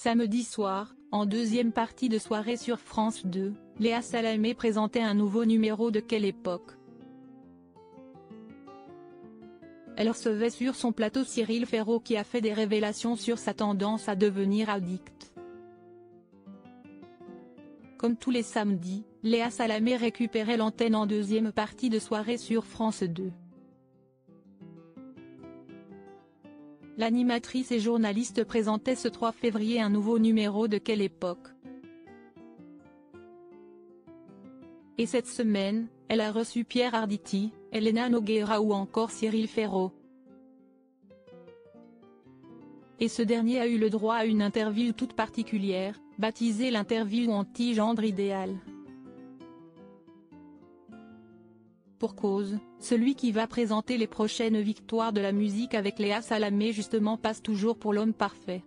Samedi soir, en deuxième partie de soirée sur France 2, Léa Salamé présentait un nouveau numéro de Quelle époque. Elle recevait sur son plateau Cyril Ferraud qui a fait des révélations sur sa tendance à devenir addict. Comme tous les samedis, Léa Salamé récupérait l'antenne en deuxième partie de soirée sur France 2. L'animatrice et journaliste présentait ce 3 février un nouveau numéro de Quelle époque. Et cette semaine, elle a reçu Pierre Arditi, Elena Nogueira ou encore Cyril Ferraud. Et ce dernier a eu le droit à une interview toute particulière, baptisée l'interview anti-gendre idéal. Pour cause, celui qui va présenter les prochaines victoires de la musique avec Léa Salamé justement passe toujours pour l'homme parfait.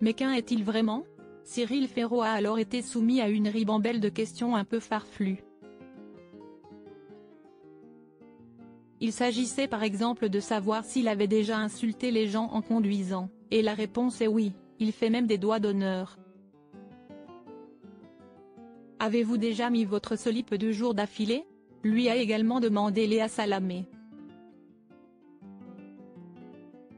Mais qu'en est-il vraiment? Cyril Ferraud a alors été soumis à une ribambelle de questions un peu farfelues. Il s'agissait par exemple de savoir s'il avait déjà insulté les gens en conduisant, et la réponse est oui, il fait même des doigts d'honneur. Avez-vous déjà mis votre slip 2 jours d'affilée? Lui a également demandé Léa Salamé.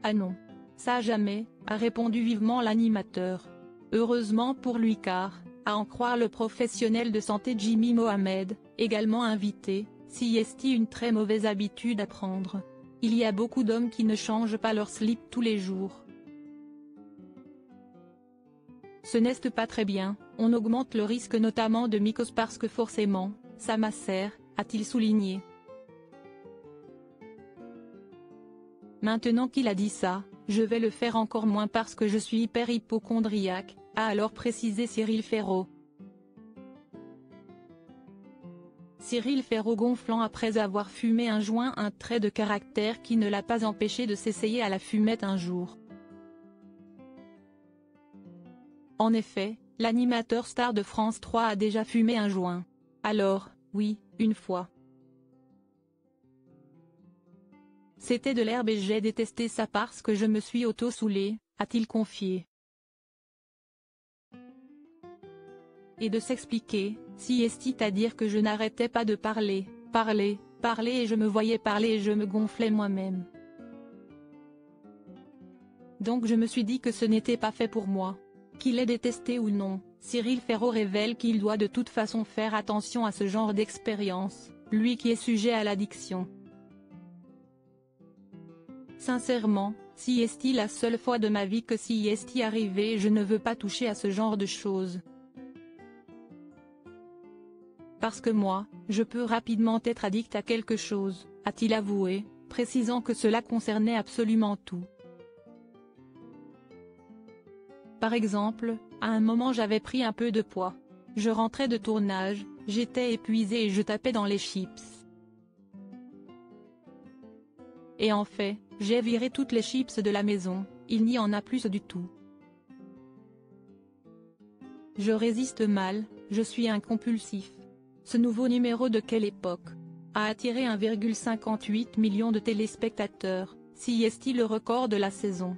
Ah non. Ça jamais, a répondu vivement l'animateur. Heureusement pour lui car, à en croire le professionnel de santé Jimmy Mohamed, également invité, si est une très mauvaise habitude à prendre. Il y a beaucoup d'hommes qui ne changent pas leur slip tous les jours. Ce n'est pas très bien, on augmente le risque notamment de mycose parce que forcément, ça macère, a-t-il souligné. Maintenant qu'il a dit ça, je vais le faire encore moins parce que je suis hyper hypocondriaque, a alors précisé Cyril Ferraud. Cyril Ferraud gonflant après avoir fumé un joint, un trait de caractère qui ne l'a pas empêché de s'essayer à la fumette un jour. En effet, l'animateur star de France 3 a déjà fumé un joint. Alors, oui, une fois. C'était de l'herbe et j'ai détesté ça parce que je me suis auto-saoulé, a-t-il confié. Et de s'expliquer, si est à dire que je n'arrêtais pas de parler et je me voyais parler et je me gonflais moi-même. Donc je me suis dit que ce n'était pas fait pour moi. Qu'il ait détesté ou non, Cyril Ferraud révèle qu'il doit de toute façon faire attention à ce genre d'expérience, lui qui est sujet à l'addiction. Sincèrement, si est la seule fois de ma vie que si est arrivé, je ne veux pas toucher à ce genre de choses. Parce que moi, je peux rapidement être addict à quelque chose, a-t-il avoué, précisant que cela concernait absolument tout. Par exemple, à un moment j'avais pris un peu de poids. Je rentrais de tournage, j'étais épuisé et je tapais dans les chips. Et en fait, j'ai viré toutes les chips de la maison, il n'y en a plus du tout. Je résiste mal, je suis un compulsif. Ce nouveau numéro de Quelle époque a attiré 1,58 million de téléspectateurs, si est le record de la saison.